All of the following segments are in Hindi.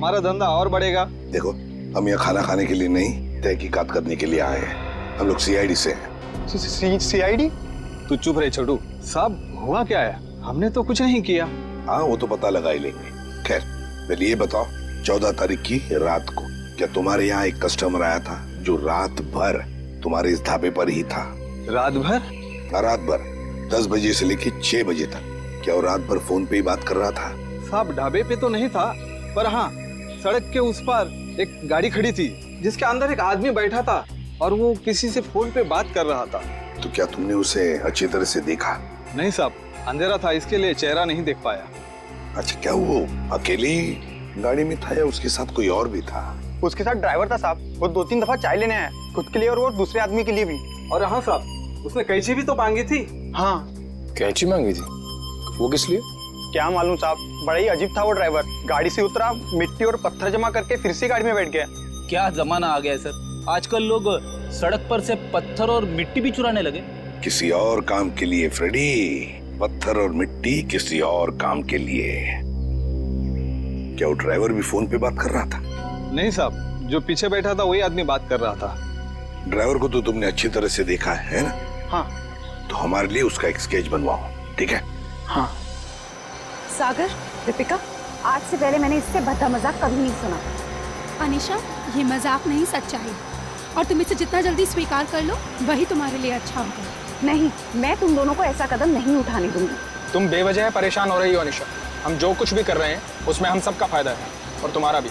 हमारा धंधा और बढ़ेगा। देखो, हम यहाँ खाना खाने के लिए नहीं, तहकीकात करने के लिए आए हैं। हम लोग सीआईडी से हैं। सीआईडी? तू चुप रहे छोटू। साहब हुआ क्या है? हमने तो कुछ नहीं किया। हाँ, वो तो पता लगा ही लेंगे। खैर, पहले ये बताओ, 14 तारीख की रात को क्या तुम्हारे यहाँ एक कस्टमर आया था जो रात भर तुम्हारे इस ढाबे पर ही था? रात भर? रात भर 10 बजे से लेके 6 बजे तक। क्या वो रात भर फोन पे ही बात कर रहा था? साहब ढाबे पे तो नहीं था, पर हाँ, सड़क के उस पार एक गाड़ी खड़ी थी जिसके अंदर एक आदमी बैठा था और वो किसी से फोन पे बात कर रहा था। तो क्या तुमने उसे अच्छी तरह से देखा? नहीं साहब, अंधेरा था, इसके लिए चेहरा नहीं देख पाया। अच्छा, क्या वो अकेली गाड़ी में था या उसके साथ कोई और भी था? उसके साथ ड्राइवर था साहब। वो 2-3 दफा चाय लेने आया, खुद के लिए और वो दूसरे आदमी के लिए भी। और हाँ साहब, उसने कैंची भी तो मांगी थी। हाँ। कैंची मांगी थी? वो किस लिए? क्या मालूम साहब, बड़ा ही अजीब था वो ड्राइवर। गाड़ी से उतरा, मिट्टी और पत्थर जमा करके फिर से गाड़ी में बैठ गया। क्या जमाना आ गया है सर, आजकल लोग सड़क पर से पत्थर और मिट्टी भी चुराने लगे। किसी और काम के लिए फ्रेडी, पत्थर और मिट्टी किसी और काम के लिए। क्या वो ड्राइवर भी फोन पे बात कर रहा था? नहीं साहब, जो पीछे बैठा था वही आदमी बात कर रहा था। ड्राइवर को तो तुमने अच्छी तरह से देखा है ना? हाँ। तो हमारे लिए उसका एक स्केच बनवाओ, ठीक है? हाँ। सागर, दीपिका, आज से पहले मैंने इससे भद्दा मजाक कभी नहीं सुना। अनीशा, ये मजाक नहीं, सच्चाई। और तुम इसे जितना जल्दी स्वीकार कर लो वही तुम्हारे लिए अच्छा होगा। नहीं, मैं तुम दोनों को ऐसा कदम नहीं उठाने दूंगी। तुम बेवजह परेशान हो रही हो अनिशा। हम जो कुछ भी कर रहे हैं उसमें हम सबका फायदा है, और तुम्हारा भी।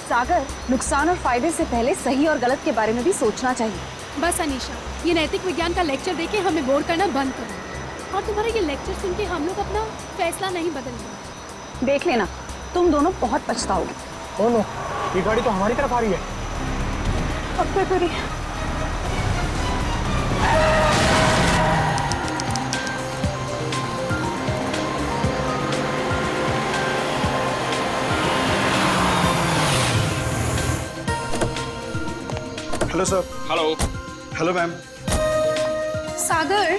सागर, नुकसान और फायदे से पहले सही और गलत के बारे में भी सोचना चाहिए। बस अनीशा, ये नैतिक विज्ञान का लेक्चर देके हमें बोर करना बंद करो। और तुम्हारा ये लेक्चर सुन के हम लोग अपना फैसला नहीं बदलेंगे। देख लेना, तुम दोनों बहुत पछताओगे। ओ नो, ये गाड़ी तो हमारी तरफ आ रही है। अब क्या करें? Hello sir. Hello. Hello ma'am. Sagar,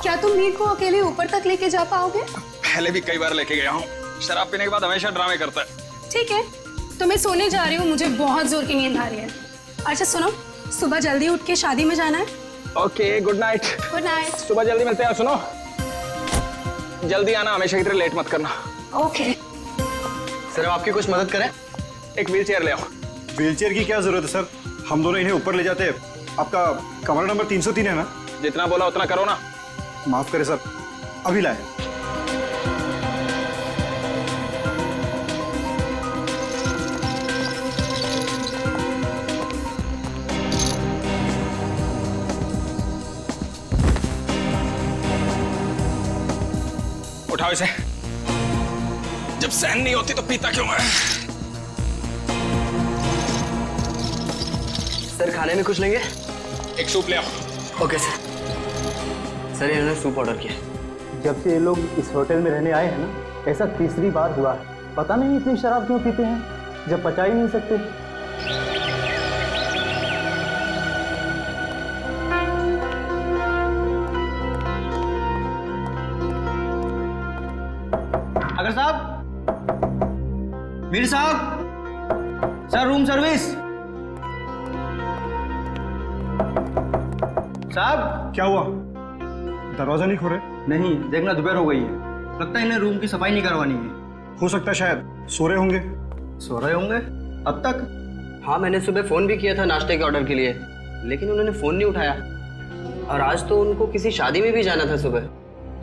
क्या तुम मीर को अकेले ऊपर तक लेके जा पाओगे? पहले भी कई बार लेके गया हूँ। शराब पीने के बाद हमेशा ड्रामे करता है। ठीक है, तो मैं सोने जा रही हूँ, मुझे बहुत जोर की नींद आ रही है। अच्छा सुनो, सुबह जल्दी उठ के शादी में जाना है। Okay, good night. Good night. सुबह जल्दी मिलते हैं। सुनो, जल्दी आना, हमेशा की तरह लेट मत करना। ओके। सर, आपकी कुछ मदद करें? एक व्हील चेयर ले आओ। व्हीलचेयर की क्या जरूरत है सर? हम दोनों इन्हें ऊपर ले जाते हैं। आपका कमरा नंबर 303 है ना? जितना बोला उतना करो ना। माफ करें सर, अभी लाए। उठाओ इसे। जब सहन नहीं होती तो पीता क्यों है? सर, खाने में कुछ लेंगे? एक सूप ले आओ। Okay sir. सर, इन्होंने सूप ऑर्डर किया। जब से ये लोग इस होटल में रहने आए हैं ना, ऐसा तीसरी बार हुआ है। पता नहीं इतनी शराब क्यों पीते हैं जब पचा ही नहीं सकते। अगर साहब, मीर साहब, सर रूम सर्विस। साहब, क्या हुआ? दरवाजा नहीं खोले? नहीं, देखना दोपहर हो गई है, लगता है इन्हें रूम की सफाई नहीं करवानी है। हो सकता है शायद सो रहे होंगे। सो रहे होंगे अब तक? हाँ, मैंने सुबह फोन भी किया था नाश्ते के ऑर्डर के लिए, लेकिन उन्होंने फोन नहीं उठाया। और आज तो उनको किसी शादी में भी जाना था सुबह।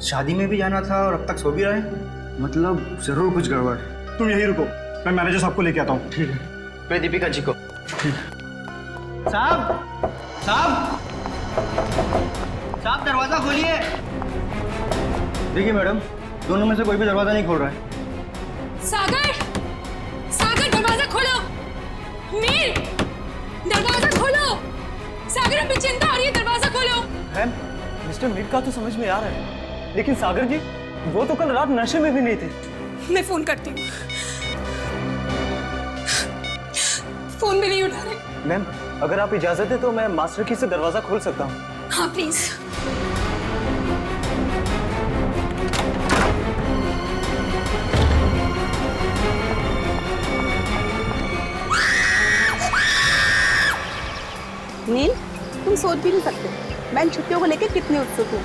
शादी में भी जाना था और अब तक सो भी रहे हैं, मतलब जरूर कुछ गड़बड़ है। तुम यहीं रुको, मैं मैनेजर साहब को लेके आता हूँ। ठीक है। मैं दीपिका जी को। साहब, साहब, साहब, दरवाजा खोलिए। देखिए मैडम, दोनों में से कोई भी दरवाजा नहीं खोल रहा है। सागर, सागर, दरवाजा खोलो। मीर, दरवाजा खोलो। सागर, हमें चिंता हो रही है, दरवाजा खोलो। मैम, मिस्टर मीर का तो समझ में आ रहा है, लेकिन सागर जी, वो तो कल रात नशे में भी नहीं थे। मैं फोन करती हूँ। फोन भी नहीं उठा रहे। मैम, अगर आप इजाजत है तो मैं मास्टर की से दरवाजा खोल सकता हूँ। हाँ प्लीज। नील, तुम सोच भी नहीं सकते मैं इन छुट्टियों को लेकर कितनी उत्सुक हूँ।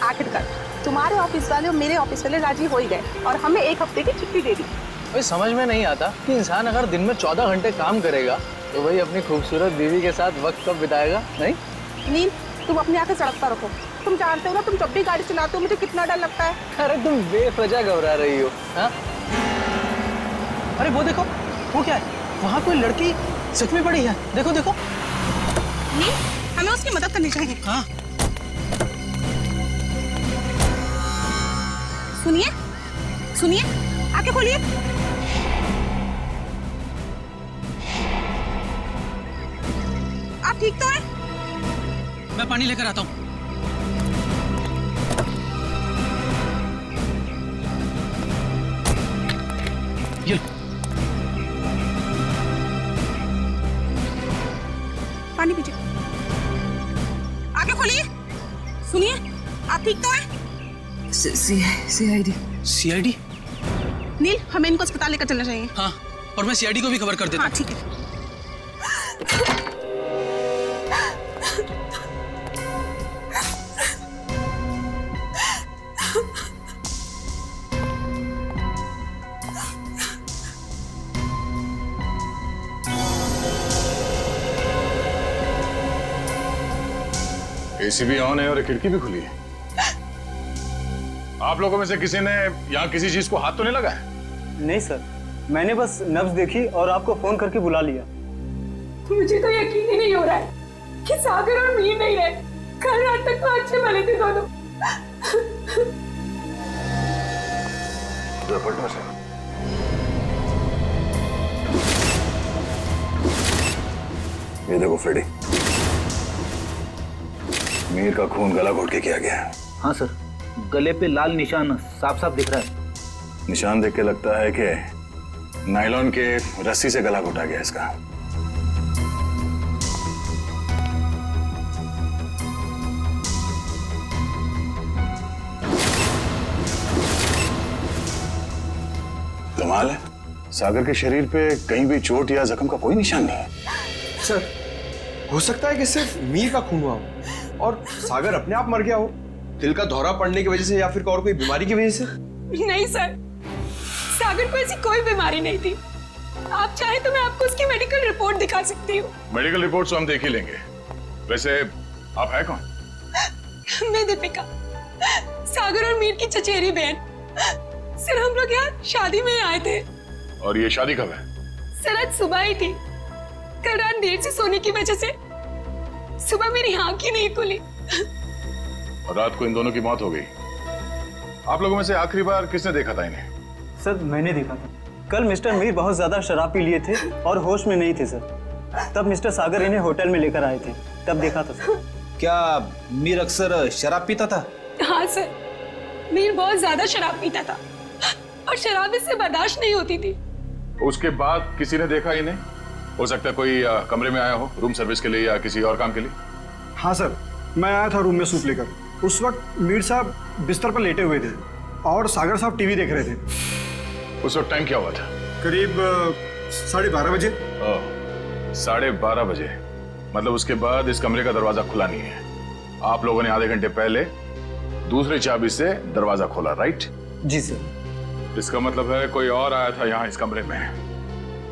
आखिरकार तुम्हारे ऑफिस वाले और मेरे ऑफिस वाले राजी हो ही गए और हमें 1 हफ्ते की छुट्टी दे दी। भाई समझ में नहीं आता कि इंसान अगर दिन में 14 घंटे काम करेगा तो वही अपनी खूबसूरत बीवी के साथ वक्त कब बिताएगा, नहीं? नील, तुम अपनी आंखें सड़क पर रखो। तुम जानते हो ना, तुम जब भी गाड़ी चलाते हो मुझे कितना डर लगता है। अरे तुम बेवजह घबरा रही हो, हाँ? अरे वो देखो, वो क्या है? वहाँ कोई लड़की सच में पड़ी है, देखो देखो। नील, हमें उसकी मदद करनी चाहिए। हाँ। सुनिए, सुनिए, आंखें खोलिए। आप ठीक तो हैं? मैं पानी लेकर आता हूँ। ये पानी पीजिए। आंखें खोलिए। सुनिए, आप ठीक तो हैं? सीआईडी। सीआईडी? नील, हमें इनको अस्पताल लेकर चलना चाहिए। हाँ, और मैं सीआईडी को भी खबर कर देता हूँ। हाँ, ठीक है। एसी भी ऑन है और खिड़की भी खुली है। आप लोगों में से किसी ने यहाँ किसी चीज को हाथ तो नहीं लगाया? नहीं सर, मैंने बस नब्ज देखी और आपको फोन करके बुला लिया। मुझे तो यकीन ही नहीं हो रहा है कि सागर और मीर नहीं रहे। कल रात तक तो अच्छे भले थे दोनों। पलटो से। ये देखो फ्रेडी, मीर का खून गला घोट के किया गया है। हाँ सर, गले पे लाल निशान साफ साफ दिख रहा है। निशान देख के लगता है कि नायलॉन के रस्सी से गला घोटा गया इसका। कमाल है, सागर के शरीर पे कहीं भी चोट या जख्म का कोई निशान नहीं है। सर, हो सकता है कि सिर्फ मीर का खून हुआ हो और सागर अपने आप मर गया हो, दिल का दौरा पड़ने की वजह से या फिर और कोई बीमारी की वजह से। नहीं सर, सागर को ऐसी कोई बीमारी नहीं थी। आप चाहे तो मैं आपको उसकी मेडिकल रिपोर्ट दिखा सकती हूँ। मेडिकल रिपोर्ट तो हम देख ही लेंगे। वैसे आप है कौन? मैं दीपिका, सागर और मीर की चचेरी बहन। सर, हम लोग यहाँ शादी में आए थे। और ये शादी कब है? सर, आज सुबह ही थी। कल रात देर से सोने की वजह से सुबह मेरी आंख ही नहीं खुली। और रात को इन दोनों की मौत हो गई। आप लोगों में से आखिरी बार किसने देखा था इन्हें? सर, मैंने देखा था। कल मिस्टर मीर बहुत ज्यादा शराब पी लिए थे और होश में नहीं थे सर। तब मिस्टर सागर इन्हें होटल में लेकर आए थे, तब देखा था सर। क्या मीर अक्सर शराब पीता था? हाँ सर, मीर बहुत ज्यादा शराब पीता था और शराब इससे बर्दाश्त नहीं होती थी। उसके बाद किसी ने देखा इन्हें? हो सकता है कोई कमरे में आया हो रूम सर्विस के लिए या किसी और काम के लिए। हाँ सर, मैं आया था रूम में सूप लेकर। उस वक्त मीर साहब बिस्तर पर लेटे हुए थे और सागर साहब टीवी देख रहे थे। उस वक्त टाइम क्या हुआ था? करीब 12:30 बजे। 12:30 बजे, मतलब उसके बाद इस कमरे का दरवाजा खुला नहीं है। आप लोगों ने आधे घंटे पहले दूसरी चाबी से दरवाजा खोला, राइट? जी सर। इसका मतलब है कोई और आया था यहाँ इस कमरे में,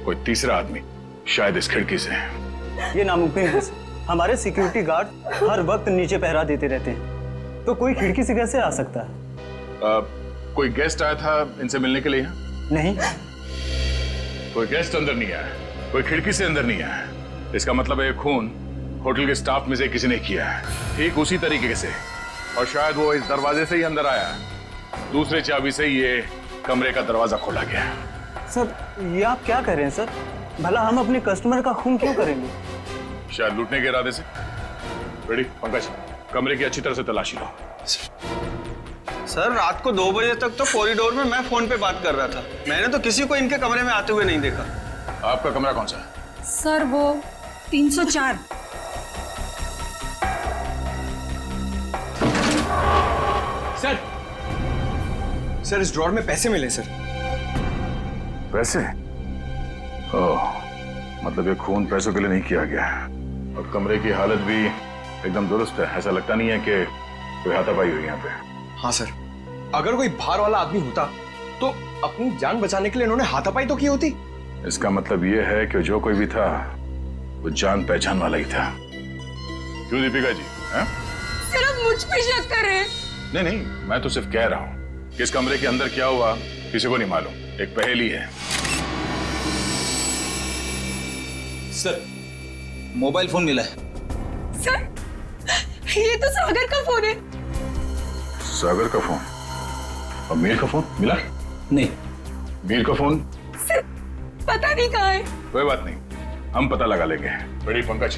कोई तीसरा आदमी, शायद इस खिड़की से। ये नामुमकिन है सर। हमारे सिक्योरिटी गार्ड हर वक्त नीचे पहरा देते रहते हैं, तो कोई खिड़की से कैसे आ सकता है? कोई गेस्ट आया था इनसे मिलने के लिए यहाँ? नहीं, कोई गेस्ट अंदर नहीं आया, कोई खिड़की से अंदर नहीं आया। इसका मतलब है खून होटल के स्टाफ में से किसी ने किया है, ठीक उसी तरीके से। और शायद वो इस दरवाजे से ही अंदर आया, दूसरे चाबी से ये कमरे का दरवाजा खोला गया। सर, ये आप क्या कह रहे हैं सर? भला हम अपने कस्टमर का खून क्यों करेंगे? शायद लूटने के इरादे से। रेडी पंकज, कमरे की अच्छी तरह से तलाशी लो। सर, रात को 2 बजे तक तो कॉरिडोर में मैं फोन पे बात कर रहा था। मैंने तो किसी को इनके कमरे में आते हुए नहीं देखा। आपका कमरा कौन सा है? सर, वो 304। सर, इस ड्रॉर में पैसे मिले सर। पैसे? ओह, मतलब ये खून पैसों के लिए नहीं किया गया। और कमरे की हालत भी एकदम दुरुस्त है। ऐसा लगता नहीं है कि कोई हाथापाई हुई यहाँ पे। हाँ सर, अगर कोई बाहर वाला आदमी होता तो अपनी जान बचाने के लिए इन्होंने हाथापाई तो की होती। इसका मतलब ये है कि जो कोई भी था वो जान पहचान वाला ही था। क्यों दीपिका जी? हैं? सिर्फ मुझ पे शक कर रहे हैं। नहीं नहीं, मैं तो सिर्फ कह रहा हूँ कि इस कमरे के अंदर क्या हुआ किसी को नहीं मालूम। एक पहेली है। सर, मोबाइल फोन मिला है। सर, ये तो सागर का फोन है। सागर का फोन और मीर का फोन मिला? नहीं। मीर का फोन सर, पता नहीं कहाँ है। कोई बात नहीं, हम पता लगा लेंगे। बड़ी पंकज,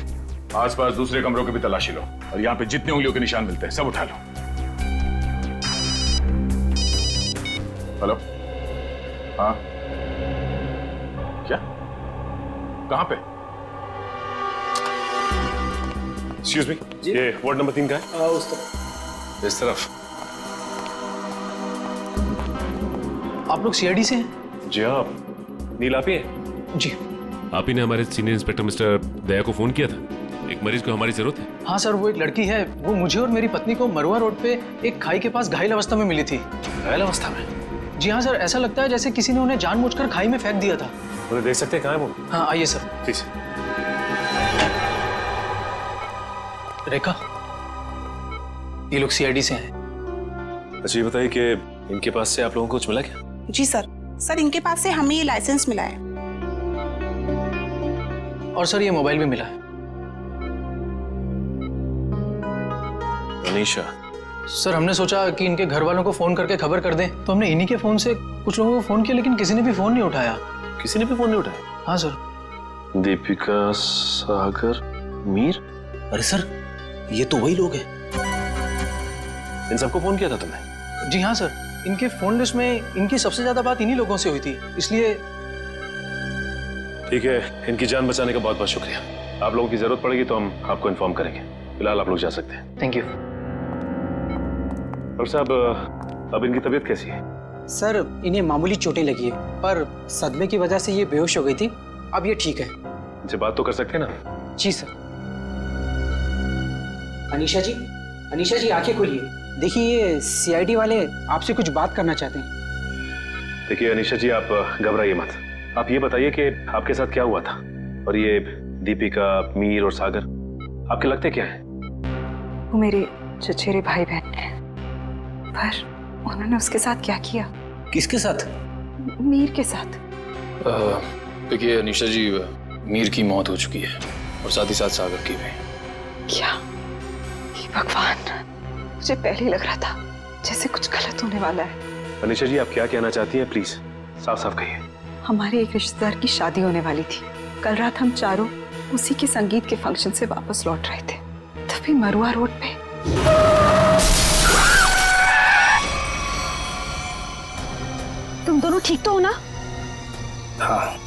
आसपास दूसरे कमरों की भी तलाशी लो और यहाँ पे जितने उंगलियों के निशान मिलते हैं सब उठा लो। हेलो, हाँ क्या? कहाँ पे? एक्सक्यूज मी, ये वार्ड नंबर 3 का है? उस तरफ। इस तरफ? आप लोग सीआईडी से हैं? जी हाँ, नील आप ही हैं? जी आप ही ने हमारे सीनियर इंस्पेक्टर मिस्टर दया को फोन किया था। एक मरीज को हमारी जरूरत है। हाँ सर, वो एक लड़की है, वो मुझे और मेरी पत्नी को मरुआ रोड पे एक खाई के पास घायल अवस्था में मिली थी। घायल अवस्था में? जी हाँ सर, ऐसा लगता है जैसे किसी ने उन्हें जानबूझकर खाई में फेंक दिया था। उन्हें देख सकते हैं कहाँ है वो? हाँ आइए सर। प्लीज। रेखा, ये लोग सीआईडी से हैं। अच्छा ये बताइए कि इनके पास से आप लोगों को कुछ मिला क्या? जी सर, इनके पास से हमें ये लाइसेंस मिला है। और सर ये मोबाइल भी मिला है। अनीशा? सर हमने सोचा कि इनके घर वालों को फोन करके खबर कर दें, तो हमने इन्हीं के फोन से कुछ लोगों को फोन किया, लेकिन किसी ने भी फोन नहीं उठाया। किसी ने भी फोन नहीं उठाया? हाँ सर। दीपिका, सागर, मीर? अरे सर, ये तो वही लोग हैं। इन सबको फोन किया था तुमने? जी हाँ सर, इनके फोन लिस्ट में इनकी सबसे ज्यादा बात इन्हीं लोगों से हुई थी, इसलिए। ठीक है, इनकी जान बचाने का बहुत बहुत शुक्रिया। आप लोगों की जरूरत पड़ेगी तो हम आपको इन्फॉर्म करेंगे। फिलहाल आप लोग जा सकते हैं। Thank you. डॉक्टर साहब, अब इनकी तबीयत कैसी है? सर इन्हें मामूली चोटें लगी है, पर सदमे की वजह से ये बेहोश हो गई थी। अब ये ठीक है। इनसे बात तो कर सकते हैं ना? जी सर। अनीशा जी आंखें खोलिए। देखिए ये सीआईडी वाले आपसे कुछ बात करना चाहते हैं। देखिए अनीशा जी, आप घबराइए मत। आप ये बताइए कि आपके साथ क्या हुआ था, और ये दीपिका, मीर और सागर आपके लगते क्या हैं? वो मेरे चचेरे भाई बहन हैं, पर उन्होंने उसके साथ क्या किया? किसके साथ? मीर के साथ। देखिए अनीशा जी, मीर की मौत हो चुकी है और साथ ही साथ सागर की भी। क्या? हे भगवान, मुझे पहले ही लग रहा था जैसे कुछ गलत होने वाला है। अनीशा जी, आप क्या कहना चाहती हैं? प्लीज साफ साफ कहिए। हमारे एक रिश्तेदार की शादी होने वाली थी। कल रात हम चारों उसी के संगीत के फंक्शन से वापस लौट रहे थे, तभी मरुआ रोड पे तुम दोनों ठीक तो हो ना? हाँ,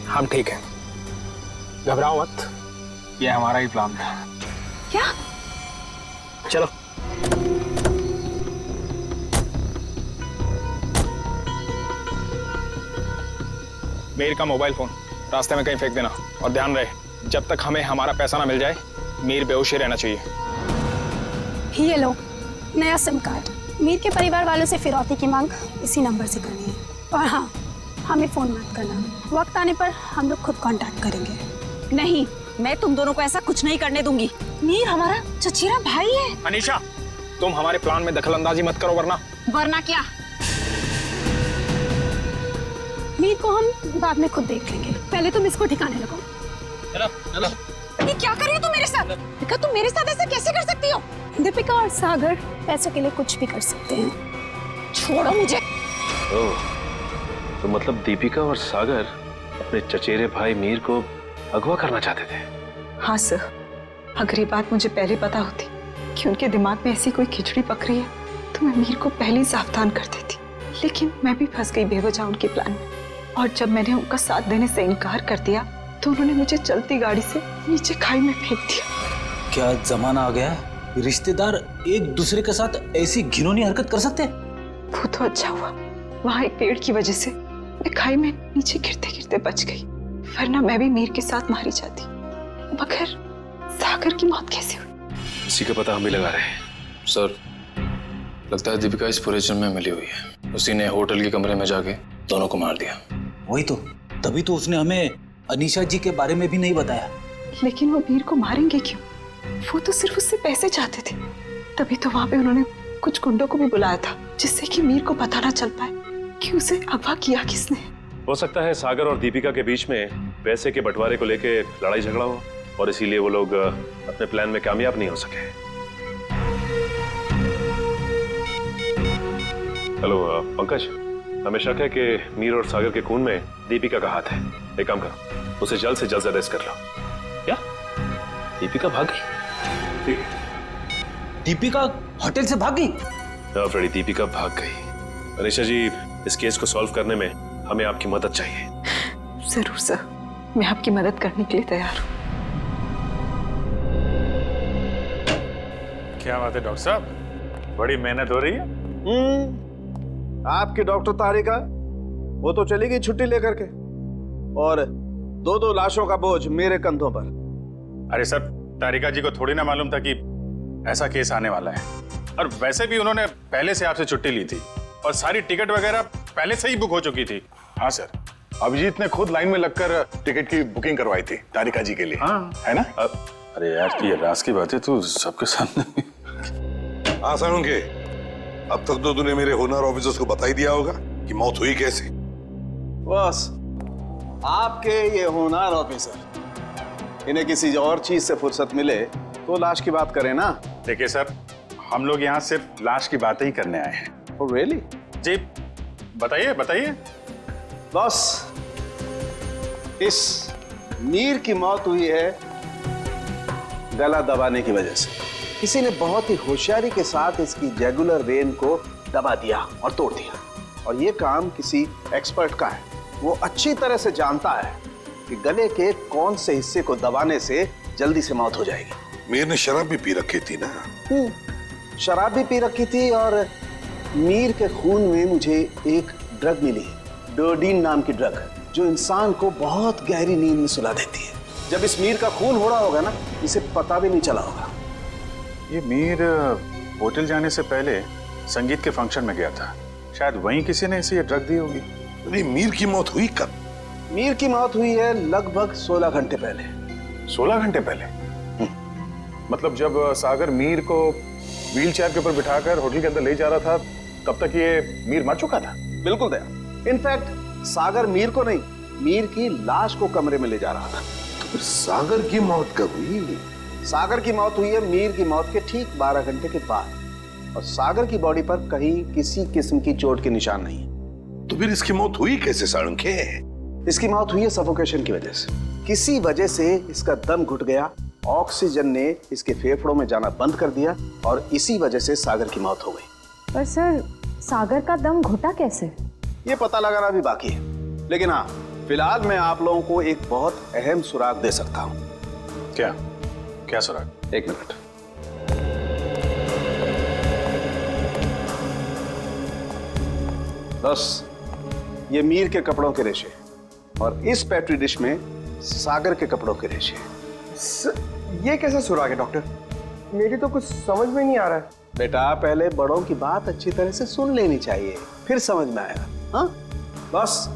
हम ठीक हैं। घबराओ मत, ये हमारा ही प्लान था। क्या? चलो। मीर का मोबाइल फोन रास्ते में कहीं फेंक देना, और ध्यान रहे जब तक हमें हमारा पैसा ना मिल जाए मीर बेहोश ही रहना चाहिए। ये लो नया सिम कार्ड। मीर के परिवार वालों से फिरौती की मांग इसी नंबर से करनी है। और हाँ, हमें फोन मत करना, वक्त आने पर हम लोग खुद कांटेक्ट करेंगे। नहीं, मैं तुम दोनों को ऐसा कुछ नहीं करने दूंगी। मीर हमारा चचेरा भाई है। अनीशा, तुम हमारे प्लान में दखल अंदाजी मत करो, वरना क्या? मीर को हम बाद में खुद देख लेंगे, पहले तुम इसको ठिकाने लगो। चलो। ये क्या कर रही हो तुम मेरे साथ? दीपिका, तुम मेरे साथ ऐसे कैसे कर सकती हो? दीपिका और सागर पैसों के लिए कुछ भी कर सकते हैं। छोड़ो मुझे। ओह, तो मतलब दीपिका और सागर अपने चचेरे भाई मीर को अगवा करना चाहते थे? हाँ सर, अगर ये बात मुझे पहले पता होती कि उनके दिमाग में ऐसी कोई खिचड़ी पक रही है, तो मैं मीर को पहले ही सावधान कर देती। लेकिन मैं भी फंस गई बेवजह उनके प्लान में, और जब मैंने उनका साथ देने से इनकार कर दिया तो उन्होंने मुझे चलती गाड़ी से नीचे खाई में फेंक दिया। क्या जमाना आ गया है, रिश्तेदार एक दूसरे के साथ ऐसी घिनौनी हरकत कर सकते हैं? वो तो अच्छा हुआ, वहाँ एक पेड़ की वजह से मैं खाई में नीचे गिरते गिरते बच गई, वरना मैं भी मीर के साथ मारी जाती। मगर सागर की मौत कैसे हुई? इसी का पता हम भी लगा रहे हैं। सर, लगता है दीपिका इस पूरे जुर्म में मिली हुई है। उसी ने होटल के कमरे में जाके दोनों को मार दिया। वही तो, तभी तो उसने हमें अनीशा जी के बारे में भी नहीं बताया। लेकिन वो मीर को मारेंगे क्यों? वो तो सिर्फ उससे पैसे चाहते थे। तभी तो वहां पे उन्होंने कुछ गुंडों को भी बुलाया था, जिससे कि मीर को पता ना चल पाए कि उसे अगवा किया किसने। हो सकता है सागर और दीपिका के बीच में पैसे के बंटवारे को लेके लड़ाई झगड़ा हो और इसीलिए वो लोग अपने प्लान में कामयाब नहीं हो सके। हेलो पंकज, हमें शक है कि मीर और सागर के खून में दीपिका का हाथ है। एक काम करो, उसे जल्द से जल्द अरेस्ट कर लो। क्या दीपिका भाग गई? ठीक है। दीपिका होटल से भाग गई? हाँ फ्रेडी, दीपिका भाग गई। अनीशा जी, इस केस को सॉल्व करने में हमें आपकी मदद चाहिए। जरूर सर, मैं आपकी मदद करने के लिए तैयार हूँ। क्या बात है डॉक्टर साहब, बड़ी मेहनत हो रही है। आपकी डॉक्टर तारिका, वो तो चली गई छुट्टी लेकर के, और दो लाशों का बोझ मेरे कंधों पर। अरे सर, तारिका जी को थोड़ी ना मालूम था कि ऐसा केस आने वाला है। और वैसे भी उन्होंने पहले से आपसे छुट्टी ली थी और सारी टिकट वगैरह पहले से ही बुक हो चुकी थी। हाँ सर, अभिजीत ने खुद लाइन में लगकर टिकट की बुकिंग करवाई थी तारिका जी के लिए। हाँ है ना? अरे यार, ये राज की बातें तो सबके सामने। हाँ साळुंखे, अब तक तो तूने मेरे होनर ऑफिसर्स को बता ही दिया होगा कि मौत हुई कैसे। बस आपके ये होनहार ऑफिसर, इन्हें किसी और चीज से फुर्सत मिले तो लाश की बात करें ना। देखिए सर, हम लोग यहाँ सिर्फ लाश की बातें ही करने आए हैं। Oh, really? जी बताइए बताइए। बस इस मीर की मौत हुई है गला दबाने की वजह से। किसी ने बहुत ही होशियारी के साथ इसकी जैगुलर वेन को दबा दिया और तोड़ दिया, और ये काम किसी एक्सपर्ट का है। वो अच्छी तरह से जानता है कि गले के कौन से हिस्से को दबाने से जल्दी से मौत हो जाएगी। मीर ने शराब भी पी रखी थी ना? शराब भी पी रखी थी, और मीर के खून में मुझे एक ड्रग मिली, डोडीन नाम की ड्रग, जो इंसान को बहुत गहरी नींद में सुला देती है। जब इस मीर का खून हो रहा होगा ना, इसे पता भी नहीं चला होगा। ये मीर होटल जाने से पहले संगीत के फंक्शन में गया था, शायद वहीं किसी ने इसे ये ड्रग दी होगी। नहीं, मीर की मौत हुई कब? मीर की मौत हुई है लगभग 16 घंटे पहले। 16 घंटे पहले? मतलब जब सागर मीर को व्हील चेयर के ऊपर बिठाकर होटल के अंदर ले जा रहा था, तब तक ये मीर मर चुका था? बिल्कुल दया। इनफैक्ट सागर मीर को नहीं, मीर की लाश को कमरे में ले जा रहा था। तो फिर सागर की मौत कब हुई? सागर की मौत हुई है मीर की मौत के ठीक 12 घंटे के बाद, और सागर की बॉडी पर कहीं किसी किस्म की चोट के निशान नहीं है। तो फिर इसकी मौत हुई कैसे साळुंखे? इसकी मौत हुई है सफोकेशन की वजह से। किसी वजह से इसका दम घुट गया, ऑक्सीजन ने इसके फेफड़ों में जाना बंद कर दिया, और इसी वजह से सागर की मौत हो गई। पर सर, सागर का दम घुटा कैसे? ये पता लगाना भी बाकी है, लेकिन हाँ, फिलहाल मैं आप लोगों को एक बहुत अहम सुराग दे सकता हूँ। क्या क्या सुराग? एक मिनट। बस ये मीर के कपड़ों के रेशे, और इस पेट्री डिश में सागर के कपड़ों के रेशे। ये कैसा सुराग है डॉक्टर? मेरी तो कुछ समझ में नहीं आ रहा है। बेटा, पहले बड़ों की बात अच्छी तरह से सुन लेनी चाहिए, फिर समझ में आएगा। हाँ, बस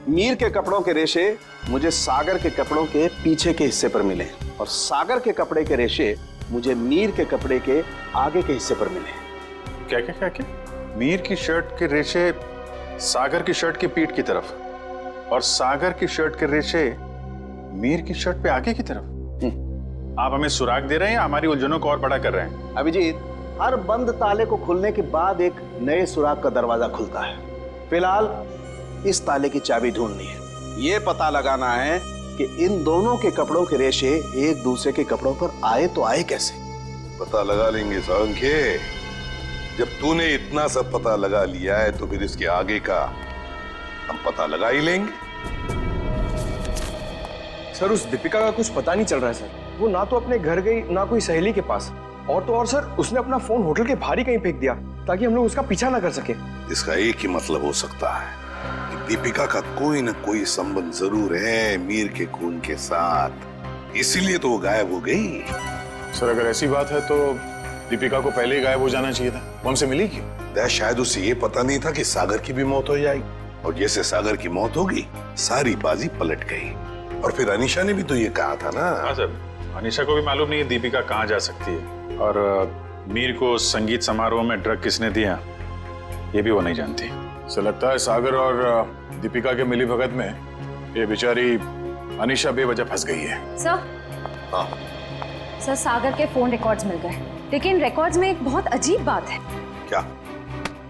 मीर के कपड़ों के रेशे मुझे सागर के कपड़ों के पीछे के हिस्से पर मिले, और सागर के कपड़े के रेशे मुझे मीर के कपड़े के आगे के हिस्से पर मिले। क्या क्या क्या क्या? मीर की शर्ट के रेशे सागर की शर्ट की पीठ की तरफ, और सागर की शर्ट के रेशे मीर की शर्ट पे आगे की तरफ। आप हमें सुराग दे रहे हैं या हमारी उलझनों को और बड़ा कर रहे हैं? अभिजीत, हर बंद ताले को खुलने के बाद एक नए सुराग का दरवाजा खुलता है। फिलहाल इस ताले की चाबी ढूंढनी है। ये पता लगाना है कि इन दोनों के कपड़ों के रेशे एक दूसरे के कपड़ों पर आए तो आए कैसे। पता लगा लेंगे साळुंखे। जब तूने इतना सब पता लगा लिया है तो फिर इसके आगे का हम पता लगा ही लेंगे। सर, उस दीपिका का कुछ पता नहीं चल रहा है सर। वो ना तो अपने घर गई, ना कोई सहेली के पास, और तो और सर, उसने अपना फोन होटल के बाहर ही कहीं फेंक दिया ताकि हम लोग उसका पीछा ना कर सके। इसका एक ही मतलब हो सकता है कि दीपिका का कोई ना कोई संबंध जरूर है मीर के खून के साथ। इसीलिए तो वो गायब हो गई। सर अगर ऐसी बात है तो दीपिका को पहले ही गायब हो जाना चाहिए था। वो हमसे मिली क्यों? शायद उसे ये पता नहीं था कि सागर की भी मौत हो जाएगी, और जैसे सागर की मौत होगी सारी बाजी पलट गई। और फिर अनीशा ने भी तो ये कहा था ना। हाँ सर, अनीशा को भी मालूम नहीं है दीपिका कहाँ जा सकती है, और मीर को संगीत समारोह में ड्रग किसने दिया ये भी वो नहीं जानती। सर लगता है सागर और दीपिका के मिली भगत में ये बेचारी अनीशा बेवजह फंस गई है। सर, सर सागर के फोन रिकॉर्ड्स मिल गए, लेकिन रिकॉर्ड्स में एक बहुत अजीब बात है। क्या?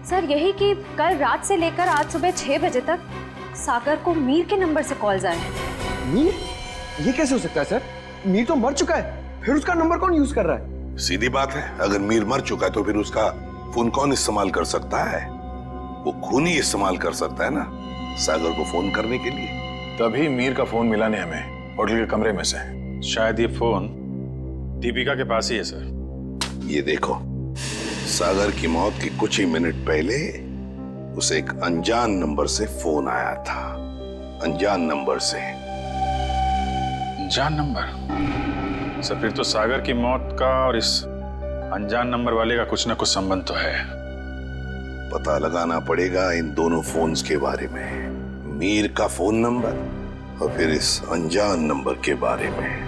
सर यही कि कल रात से लेकर आज सुबह 6 बजे तक सागर को मीर के नंबर से कॉल्स आए हैं। मीर? ये कैसे हो सकता है सर? मीर तो मर चुका है, फिर उसका नंबर कौन यूज कर रहा है? सीधी बात है, अगर मीर मर चुका है तो फिर उसका फोन कौन इस्तेमाल कर सकता है? वो खून ही इस्तेमाल कर सकता है ना सागर को फोन करने के लिए। तभी मीर का फोन मिला नहीं हमें होटल के कमरे में से। शायद ये फोन दीपिका के पास ही है सर। ये देखो, सागर की मौत के कुछ ही मिनट पहले उसे एक अनजान नंबर से फोन आया था। अनजान नंबर से। अनजान नंबर? सर फिर तो सागर की मौत का और इस अनजान नंबर वाले का कुछ ना कुछ संबंध तो है। पता लगाना पड़ेगा इन दोनों फोन्स के बारे में, मीर का फोन नंबर और फिर इस अनजान नंबर के बारे में।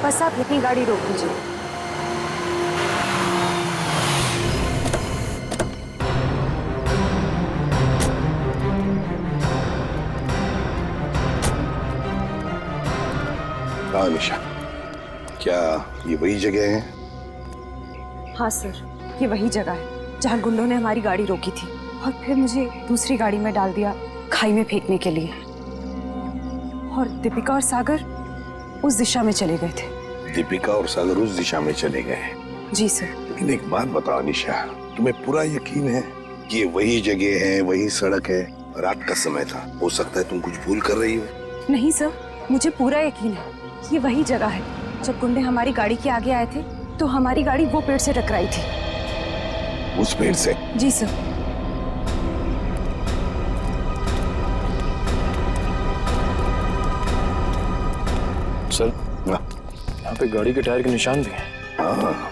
बस आप यहीं गाड़ी रोक लीजिए। अनीशा, क्या ये वही जगह है? हाँ सर, ये वही जगह है जहाँ गुंडों ने हमारी गाड़ी रोकी थी और फिर मुझे दूसरी गाड़ी में डाल दिया खाई में फेंकने के लिए। और दीपिका और सागर उस दिशा में चले गए थे। दीपिका और सागर उस दिशा में चले गए? जी सर। लेकिन एक बात बताओ अनीशा, तुम्हें पूरा यकीन है कि ये वही जगह है, वही सड़क है? रात का समय था, हो सकता है तुम कुछ भूल कर रही हो। नहीं सर, मुझे पूरा यकीन है ये वही जगह है। जब गुंडे हमारी गाड़ी के आगे आए थे तो हमारी गाड़ी वो पेड़ से टकराई थी। उस पेड़ से? जी सर। सर, यहाँ पे गाड़ी के टायर के निशान भी हैं। हाँ,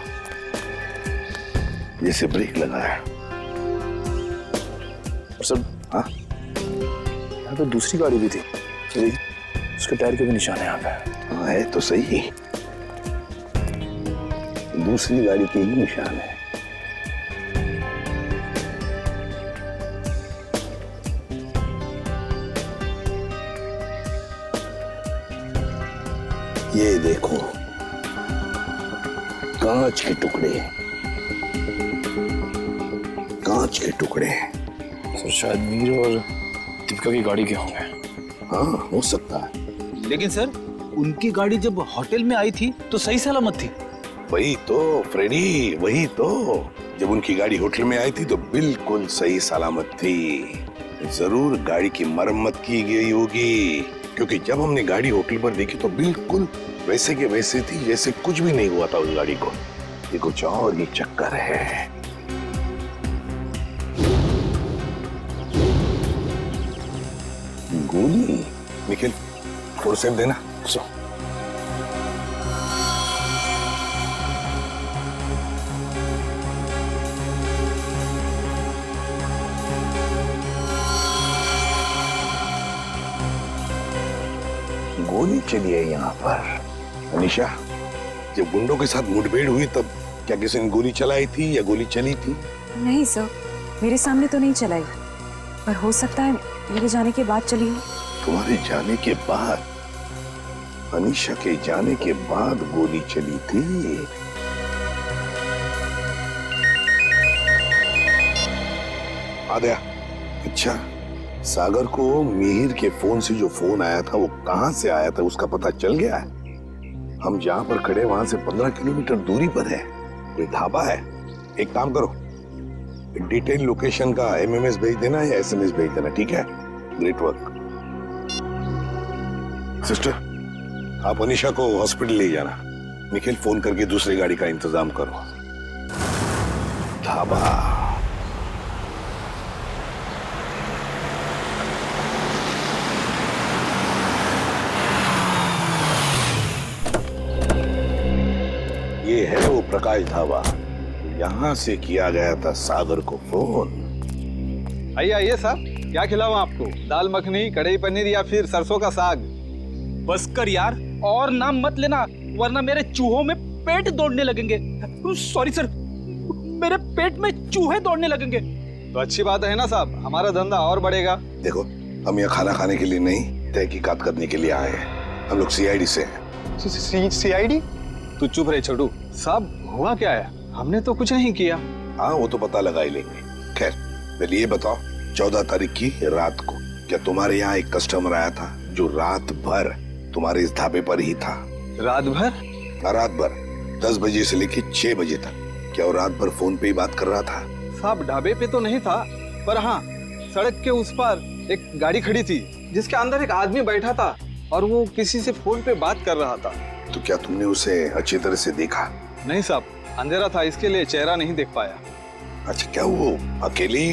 जैसे ब्रेक लगा है। और सर, हाँ, यहाँ पे दूसरी गाड़ी भी थी, चलिए उसके टायर के भी निशान है यहाँ पे। हाँ है तो सही, दूसरी गाड़ी के ही निशान है। ये देखो, कांच के टुकड़े, कांच के टुकड़े। सर शायद मीर और दीपिका की गाड़ी के होंगे। हाँ हो सकता है। लेकिन सर उनकी गाड़ी जब होटल में आई थी तो सही सलामत थी। वही तो फ्रेडी, वही तो। जब उनकी गाड़ी होटल में आई थी तो बिल्कुल सही सलामत थी। जरूर गाड़ी की मरम्मत की गई होगी, क्योंकि जब हमने गाड़ी होटल पर देखी तो बिल्कुल वैसे के वैसे थी जैसे कुछ भी नहीं हुआ था उस गाड़ी को। ये कुछ और ही चक्कर है। गोली? निखिल, फोर्सेप देना। सो गोली चली है यहाँ पर। अनीशा, जब गुंडों के साथ मुठभेड़ हुई तब क्या किसी ने गोली चलाई थी या गोली चली थी? नहीं सर, मेरे सामने तो नहीं चलाई, पर हो सकता है मेरे जाने के बाद चली हो। तुम्हारे जाने के बाद? अनीशा के जाने के बाद गोली चली थी? आ गया। अच्छा, सागर को मिहिर के फोन से जो फोन आया था वो कहां से आया था उसका पता चल गया है? हम जहां पर खड़े वहां से 15 किलोमीटर दूरी पर है, कोई ढाबा है। एक काम करो, डिटेल लोकेशन का एमएमएस भेज देना या एसएमएस भेज देना, ठीक है? Great work. सिस्टर, आप अनीशा को हॉस्पिटल ले जाना। निखिल, फोन करके दूसरी गाड़ी का इंतजाम करो। ढाबा। ये है वो प्रकाश धावा, यहाँ से किया गया था सागर को फोन। आइए आइए साहब, क्या खिलाऊं आपको? दाल मखनी, कढ़ाई पनीर या फिर सरसों का साग? बस कर यार, और नाम मत लेना वरना मेरे चूहों में पेट दौड़ने लगेंगे। सॉरी सर, मेरे पेट में चूहे दौड़ने लगेंगे। तो अच्छी बात है ना साहब, हमारा धंधा और बढ़ेगा। देखो, हम यहाँ खाना खाने के लिए नहीं, तहकीकात करने के लिए आए हैं। हम लोग सीआईडी से हैं। सीआईडी? तू चुप रहे छोटू। साहब हुआ क्या है? हमने तो कुछ नहीं किया। हाँ, वो तो पता लगा ही लेंगे। खैर, पहले ये बताओ, 14 तारीख की रात को क्या तुम्हारे यहाँ एक कस्टमर आया था जो रात भर तुम्हारे इस ढाबे पर ही था? रात भर? रात भर 10 बजे से लेकर 6 बजे तक। क्या वो रात भर फोन पे ही बात कर रहा था? साहब ढाबे पे तो नहीं था, पर हाँ सड़क के उस पार एक गाड़ी खड़ी थी जिसके अंदर एक आदमी बैठा था और वो किसी से फोन पे बात कर रहा था। तो क्या तुमने उसे अच्छी तरह से देखा? नहीं साहब, अंधेरा था, इसके लिए चेहरा नहीं देख पाया। अच्छा, क्या वो अकेली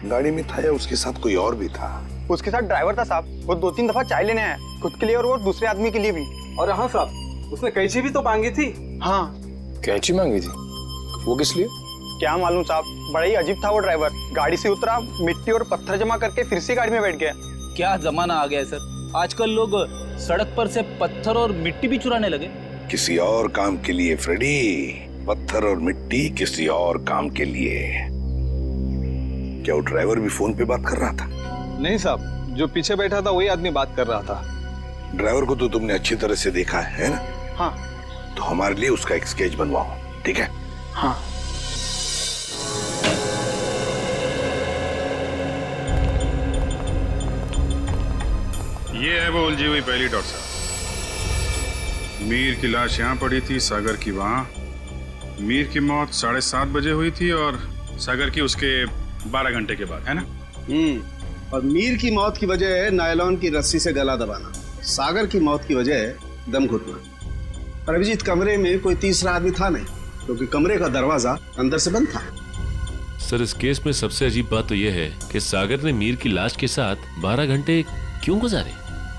गाड़ी में था या उसके साथ कोई और भी था? उसके साथ ड्राइवर था साहब। वो 2-3 दफा चाय लेने आया, खुद के लिए और वो दूसरे आदमी के लिए भी। और हाँ साहब, उसने कैंची भी तो मांगी थी। हाँ, कैंची मांगी थी? वो किस लिए? क्या मालूम साहब, बड़ा ही अजीब था वो ड्राइवर। गाड़ी से उतरा, मिट्टी और पत्थर जमा करके फिर से गाड़ी में बैठ गया। क्या जमाना आ गया है सर, आजकल लोग सड़क पर से पत्थर और मिट्टी भी चुराने लगे। किसी और काम के लिए फ्रेडी, पत्थर और मिट्टी किसी और काम के लिए। क्या वो ड्राइवर भी फोन पे बात कर रहा था? नहीं साहब, जो पीछे बैठा था वही आदमी बात कर रहा था। ड्राइवर को तो तुमने अच्छी तरह से देखा है ना? हाँ। तो हमारे लिए उसका एक स्केच बनवाओ, ठीक है? हाँ। ये है वो उलझी हुई पहली डॉक्टर साहब। मीर की लाश यहाँ पड़ी थी, सागर की वहाँ। मीर की मौत 7:30 बजे हुई थी और सागर की उसके 12 घंटे के बाद, है ना? और मीर की मौत की वजह है नायलॉन की रस्सी से गला दबाना, सागर की मौत की वजह है दम घुटना। पर अभिजीत, कमरे में कोई तीसरा आदमी था नहीं, क्योंकि कमरे का दरवाजा अंदर से बंद था। सर, इस केस में सबसे अजीब बात तो यह है कि सागर ने मीर की लाश के साथ 12 घंटे क्यों गुजारे?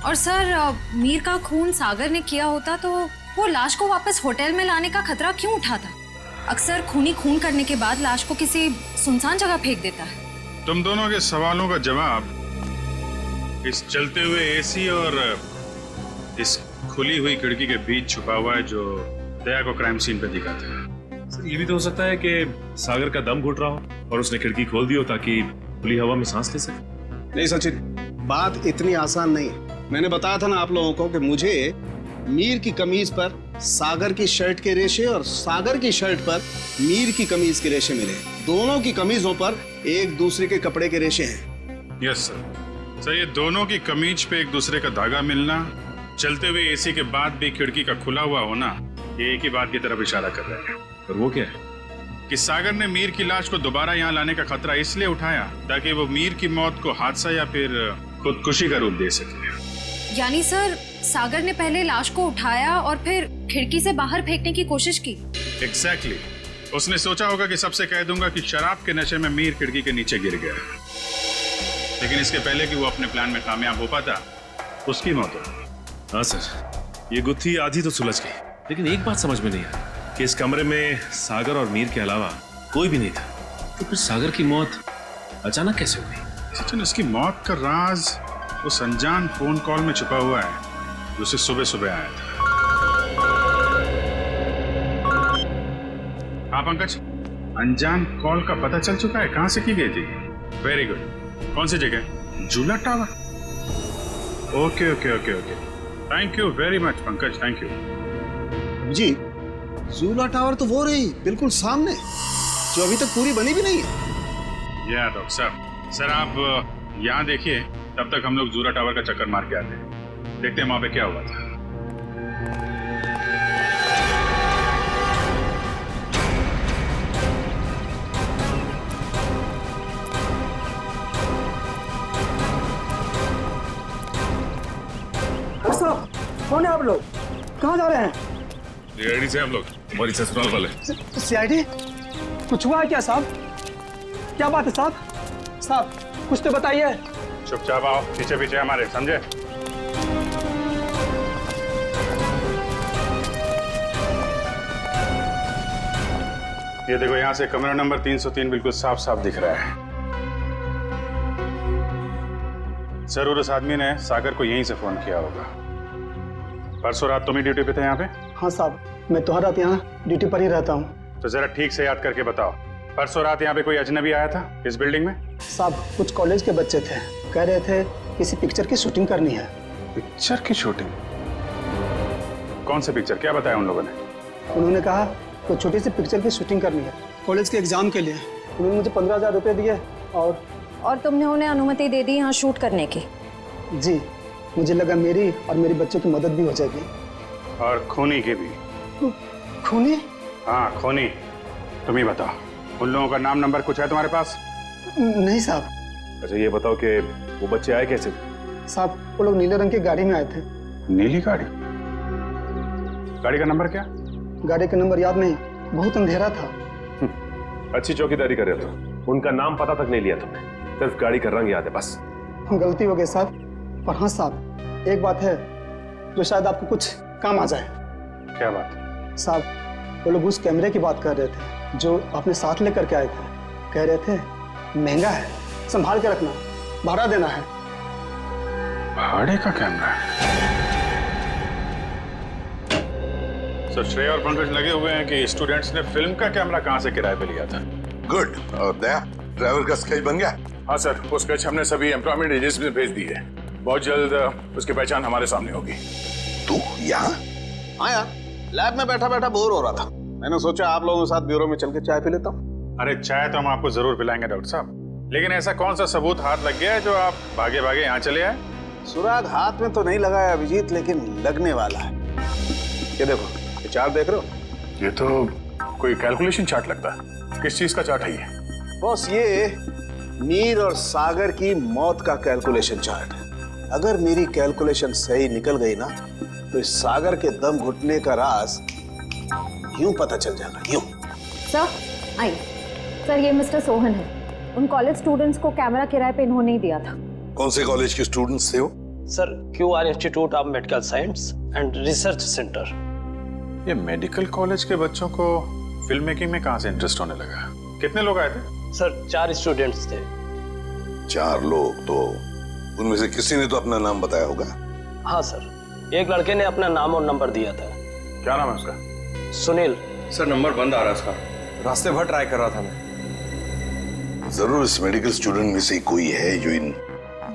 और सर, मीर का खून सागर ने किया होता तो वो लाश को वापस होटल में लाने का खतरा क्यों उठाता? अक्सर खूनी खून करने के बाद लाश को किसी सुनसान जगह फेंक देता है। तुम दोनों के सवालों का जवाब इस चलते हुए एसी और इस खुली हुई खिड़की के बीच छुपा हुआ है जो दया को क्राइम सीन पे दिखाता है। सर, ये भी तो हो सकता है कि सागर का दम घुट रहा हो और उसने खिड़की खोल दी हो ताकि खुली हवा में सांस ले सके। नहीं सचिन, बात इतनी आसान नहीं है। मैंने बताया था ना आप लोगों को कि मुझे मीर की कमीज पर सागर की शर्ट के रेशे और सागर की शर्ट पर मीर की कमीज के रेशे मिले। दोनों की कमीजों पर एक दूसरे के कपड़े के रेशे हैं। Yes sir. सर, ये दोनों की कमीज पे एक दूसरे का धागा मिलना, चलते हुए एसी के बाद भी खिड़की का खुला हुआ होना, ये एक ही बात की तरफ इशारा कर रहा है। और वो क्या है? कि सागर ने मीर की लाश को दोबारा यहाँ लाने का खतरा इसलिए उठाया ताकि वो मीर की मौत को हादसा या फिर खुदकुशी का रूप दे सके। यानी सर, सागर ने पहले लाश को उठाया और फिर खिड़की से बाहर फेंकने की कोशिश की। एग्जैक्टली। उसने सोचा होगा कि सबसे कह दूंगा कि शराब के नशे में मीर खिड़की के नीचे गिर गया, लेकिन इसके पहले कि वो अपने प्लान में कामयाब हो पाता, उसकी मौत हो गई। हाँ सर, ये गुत्थी आधी तो सुलझ गई, लेकिन एक बात समझ में नहीं आई कि इस कमरे में सागर और मीर के अलावा कोई भी नहीं था, तो फिर सागर की मौत अचानक कैसे हो गई? सचिन, उसकी मौत का राज उस अनजान फोन कॉल में छुपा हुआ है जो उसे सुबह सुबह आया था। हाँ पंकज, अनजान कॉल का पता चल चुका है कहां से की गई थी? Very good. कौन सी जगह? Jhula tower. Okay okay okay okay, thank you very much Pankaj, thank you. जी, झूला टावर तो वो रही बिल्कुल सामने, जो अभी तक पूरी बनी भी नहीं है। या डॉक्टर साहब, सर आप यहाँ देखिए, तब तक हम लोग झूला टावर का चक्कर मार के आते हैं, देखते हैं वहां पे क्या हुआ था। कौन है आप लोग? कहाँ जा रहे हैं? रेडी से हम लोग, हमारी ससुराल वाले। सीआईडी? कुछ हुआ है क्या साहब? क्या बात है साहब? साहब कुछ तो बताइए। चुपचाप आओ, पीछे पीछे हमारे, समझे? ये देखो, यहाँ से कमरा नंबर 303 बिल्कुल साफ साफ दिख रहा है। जरूर उस आदमी ने सागर को यहीं से फोन किया होगा। परसों रात तुम ही ड्यूटी पे थे यहाँ पे? हाँ साहब, मैं तो हर रात यहाँ ड्यूटी पर ही रहता हूँ। तो जरा ठीक से याद करके बताओ, परसों रात यहाँ पे कोई अजनबी आया था इस बिल्डिंग में? साहब, कुछ कॉलेज के बच्चे थे, कह रहे थे किसी पिक्चर की शूटिंग करनी है। पिक्चर की शूटिंग? कौन सी पिक्चर, क्या बताया उन लोगों ने? उन्होंने कहा कोई छोटी सी पिक्चर की शूटिंग करनी है कॉलेज के एग्जाम के लिए। उन्होंने मुझे 15,000 रुपये दिए और तुमने उन्हें अनुमति दे दी यहाँ शूट करने की? जी, मुझे लगा मेरी और मेरे बच्चों की मदद भी हो जाएगी। और खूनी की भी। खूनी? हाँ खूनी। तुम ही बताओ, उन लोगों का नाम नंबर कुछ है तुम्हारे पास? नहीं साहब। अच्छा ये बताओ कि वो बच्चे आए कैसे? साहब, वो लोग नीले रंग की गाड़ी में आए थे। नीली गाड़ी? गाड़ी का नंबर क्या? गाड़ी का नंबर याद नहीं, बहुत अंधेरा था। अच्छी चौकीदारी कर रहे हो। उनका नाम पता तक नहीं लिया तुमने, सिर्फ गाड़ी का रंग याद है बस। गलती हो गई साहब। पर हाँ साहब, एक बात है जो शायद आपको कुछ काम आ जाए। क्या बात? साहब, वो लोग उस कैमरे की बात कर रहे थे जो आपने साथ लेकर के आए थे। कह रहे थे महंगा है, संभाल के रखना, भाड़ा देना है। भाड़े का कैमरा? सर श्रेया और पंकज लगे हुए हैं कि स्टूडेंट्स ने फिल्म का कैमरा कहां से किराए पे लिया था। गुड। और दया, ड्राइवर का स्केच बन गया? हाँ सर, वो स्केच हमने सभी एम्प्लॉयमेंट एजेंसी में भेज दी है। बहुत जल्द उसकी पहचान हमारे सामने होगी। तू यहाँ? हाँ यार, लैब में बैठा बैठा बोर हो रहा था, मैंने सोचा आप लोगों के साथ ब्यूरो में चल के चाय पी लेता हूँ। अरे चाय तो हम आपको जरूर पिलाएंगे डॉक्टर साहब, लेकिन ऐसा कौन सा सबूत हाथ लग गया है जो आप भागे भागे यहाँ चले आए? सुराग हाथ में तो नहीं लगा है अभिजीत, लेकिन लगने वाला है। ये देखो, ये चार्ट देख रहे हो? ये तो कोई कैलकुलेशन चार्ट लगता है। किस चीज का चार्ट है ये? बॉस, ये मीर और सागर की मौत का कैलकुलेशन चार्ट है। अगर मेरी कैलकुलेशन सही निकल गई ना, तो इस सागर के दम घुटने का राज यूं पता चल जाएगा, यूं। सर आइए। सर, ये मिस्टर सोहन है। उन कॉलेज स्टूडेंट्स को कैमरा किराए पे इन्होंने ही दिया था। कौन से कॉलेज के स्टूडेंट्स थे वो? Sir, QR institute of medical science and research centre. ये मेडिकल कॉलेज के बच्चों को फिल्म मेकिंग में कहां से इंटरेस्ट होने लगा? कितने लोग आए थे? सर 4 स्टूडेंट्स थे। 4 लोग? तो उनमें से किसी ने तो अपना नाम बताया होगा। हाँ सर, एक लड़के ने अपना नाम और नंबर दिया था। क्या नाम है उसका? सुनील। सर नंबर बंद आ रहा है उसका, रास्ते भर ट्राई कर रहा था मैं। जरूर इस मेडिकल स्टूडेंट में से कोई है जो इन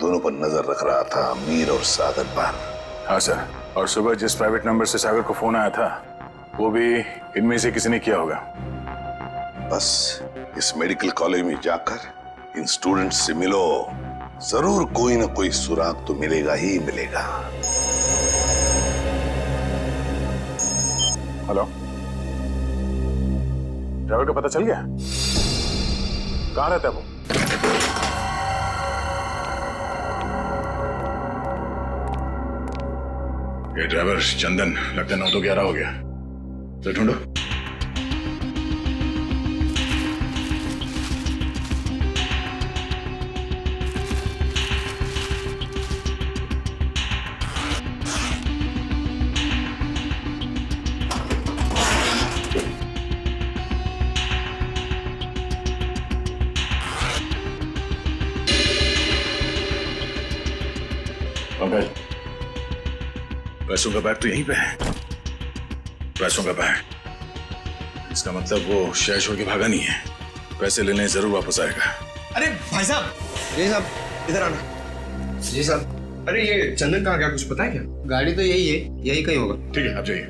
दोनों पर नजर रख रहा था, मीर और सागर पर। हाँ सर, और सुबह जिस प्राइवेट नंबर से सागर को फोन आया था वो भी इनमें से किसी ने किया होगा। बस इस मेडिकल कॉलेज में जाकर इन स्टूडेंट्स से मिलो, जरूर कोई ना कोई सुराग तो मिलेगा ही मिलेगा। हेलो, ड्राइवर का पता चल गया? कहाँ रहता है वो? ये ड्राइवर चंदन, लगता है 9 तो 11 हो गया। तो ढूंढो। पंकज, पैसों का बैग तो यहीं पे है। पैसों का बैग, इसका मतलब वो शहर छोड़ के भागा नहीं है। पैसे लेने जरूर वापस आएगा। अरे भाई साहब, जी साहब इधर आना। जी साहब। अरे ये चंदन कहाँ गया, कुछ पता है क्या? गाड़ी तो यही है, यही कहीं होगा। ठीक है, आप जाइए।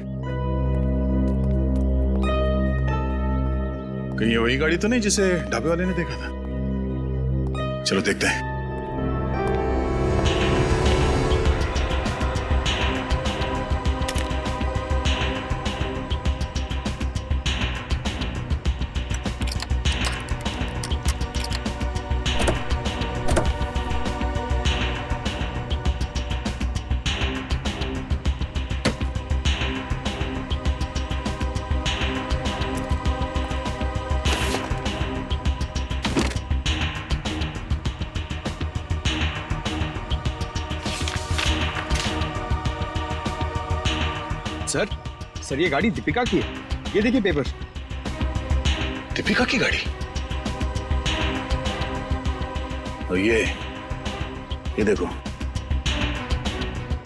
कहीं ये वही गाड़ी तो नहीं जिसे ढाबे वाले ने देखा था? चलो देखते हैं। सर ये गाड़ी दीपिका की है, ये देखिए पेपर। दीपिका की गाड़ी। और ये देखो,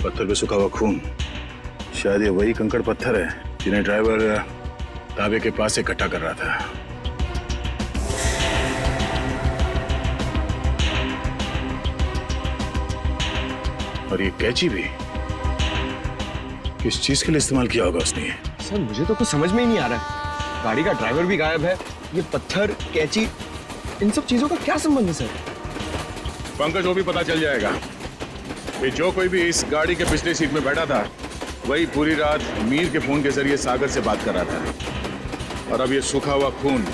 पत्थर पे सूखा हुआ खून। शायद ये वही कंकड़ पत्थर है जिन्हें ड्राइवर ढाबे के पास इकट्ठा कर रहा था। और ये कैंची भी किस चीज के लिए इस्तेमाल किया होगा उसने? सर मुझे तो कुछ समझ में ही नहीं आ रहा है। गाड़ी का ड्राइवर भी गायब है, ये पत्थर, कैंची, इन सब चीजों का क्या संबंध है सर? पंकज, वो भी पता चल जाएगा कि जो कोई भी इस गाड़ी के पिछले सीट में बैठा था वही पूरी रात मीर के फोन के जरिए सागर से बात कर रहा था। और अब ये सूखा हुआ खून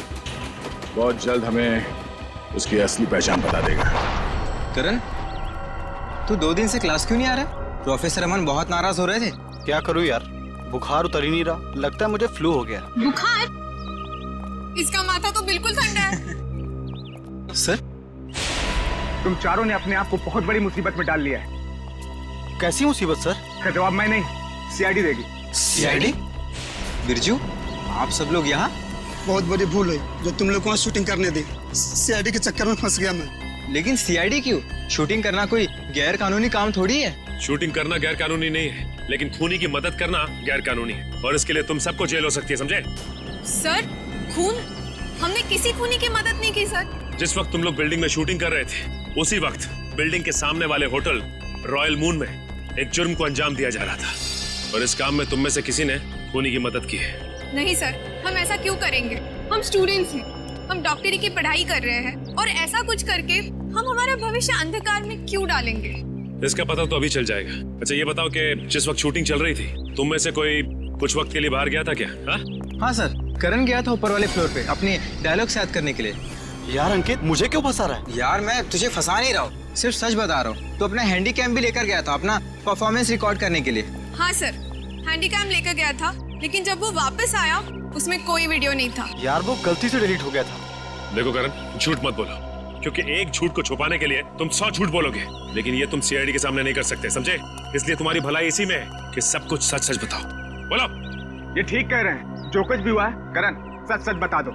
बहुत जल्द हमें उसकी असली पहचान बता देगा। करण, तू 2 दिन से क्लास क्यों नहीं आ रहा? प्रोफेसर अमन बहुत नाराज हो रहे थे। क्या करूं यार, बुखार उतर ही नहीं रहा। लगता है मुझे फ्लू हो गया। बुखार? इसका माथा तो बिल्कुल ठंडा है। सर, तुम चारों ने अपने आप को बहुत बड़ी मुसीबत में डाल लिया है। कैसी मुसीबत सर? का जवाब मैं नहीं, सीआईडी देगी। सीआईडी? बिरजू, आप सब लोग यहाँ? बहुत बड़ी भूल है जो तुम लोग को शूटिंग करने दी। सीआईडी के चक्कर में फंस गया मैं। लेकिन सीआईडी क्यों? शूटिंग करना कोई गैर कानूनी काम थोड़ी है। शूटिंग करना गैर कानूनी नहीं है, लेकिन खूनी की मदद करना गैर कानूनी है, और इसके लिए तुम सबको जेल हो सकती है, समझे? सर, खून? हमने किसी खूनी की मदद नहीं की सर। जिस वक्त तुम लोग बिल्डिंग में शूटिंग कर रहे थे, उसी वक्त बिल्डिंग के सामने वाले होटल रॉयल मून में एक जुर्म को अंजाम दिया जा रहा था, और इस काम में तुम में से किसी ने खूनी की मदद की है। नहीं सर, हम ऐसा क्यों करेंगे? हम स्टूडेंट्स हैं, हम डॉक्टरी की पढ़ाई कर रहे हैं, और ऐसा कुछ करके हम हमारा भविष्य अंधकार में क्यों डालेंगे? इसका पता तो अभी चल जाएगा। अच्छा ये बताओ कि जिस वक्त शूटिंग चल रही थी, तुम में से कोई कुछ वक्त के लिए बाहर गया था क्या? हाँ सर, करण गया था ऊपर वाले फ्लोर पे अपने डायलॉग याद करने के लिए। यार अंकित, मुझे क्यों फंसा रहा है? यार मैं तुझे फंसा नहीं रहा हूँ, सिर्फ सच बता रहा हूँ। तो अपना हैंडीकैम भी लेकर गया था अपना परफॉर्मेंस रिकॉर्ड करने के लिए। हाँ सर, हैंडीकैम लेकर गया था, लेकिन जब वो वापस आया उसमें कोई वीडियो नहीं था। यार वो गलती से डिलीट हो गया था। देखो करण, झूठ मत बोलो, क्योंकि एक झूठ को छुपाने के लिए तुम 100 झूठ बोलोगे, लेकिन ये तुम सीआईडी के सामने नहीं कर सकते, समझे? इसलिए तुम्हारी भलाई इसी में है कि सब कुछ सच सच बताओ। बोलो। ये ठीक कह रहे हैं, जो कुछ भी हुआ है करण सच सच बता दो।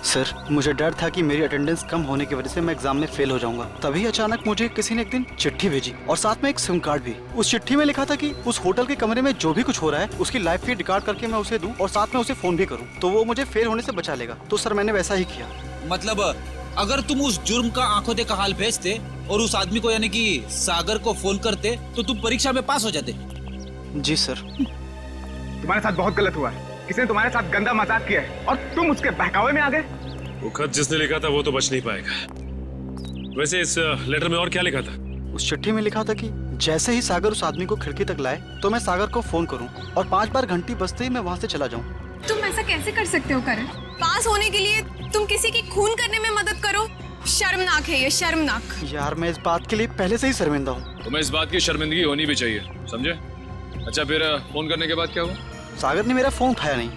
सर, मुझे डर था कि मेरी अटेंडेंस कम होने की वजह से मैं एग्जाम में फेल हो जाऊंगा। तभी अचानक मुझे किसी ने एक दिन चिट्ठी भेजी, और साथ में एक सिम कार्ड भी। उस चिट्ठी में लिखा था कि उस होटल के कमरे में जो भी कुछ हो रहा है उसकी लाइव फीड रिकॉर्ड करके मैं उसे दूं, और साथ में उसे फोन भी करूं, तो वो मुझे फेल होने से बचा लेगा। तो सर मैंने वैसा ही किया। मतलब अगर तुम उस जुर्म का आंखों देखा हाल भेजते और उस आदमी को यानी कि सागर को फोन करते तो तुम परीक्षा में पास हो जाते। जी सर। तुम्हारे साथ बहुत गलत हुआ है, किसी ने तुम्हारे साथ गंदा मजाक किया है और तुम उसके बहकावे में आ गए। वो खत जिसने लिखा था वो तो बच नहीं पाएगा। वैसे इस लेटर में और क्या लिखा था? उस चिट्ठी में लिखा था कि जैसे ही सागर उस आदमी को खिड़की तक लाए तो मैं सागर को फोन करूं, और 5 बार घंटी बजते ही मैं वहां से चला जाऊं। तुम ऐसा कैसे कर सकते हो करण? पास होने के लिए तुम किसी की खून करने में मदद करो? शर्मनाक है ये, शर्मनाक। यार मैं इस बात के लिए पहले से ही शर्मिंदा हूँ। तुम्हें इस बात की शर्मिंदगी होनी भी चाहिए, समझे? अच्छा फिर फोन करने के बाद क्या हुआ? सागर ने मेरा फोन उठाया नहीं,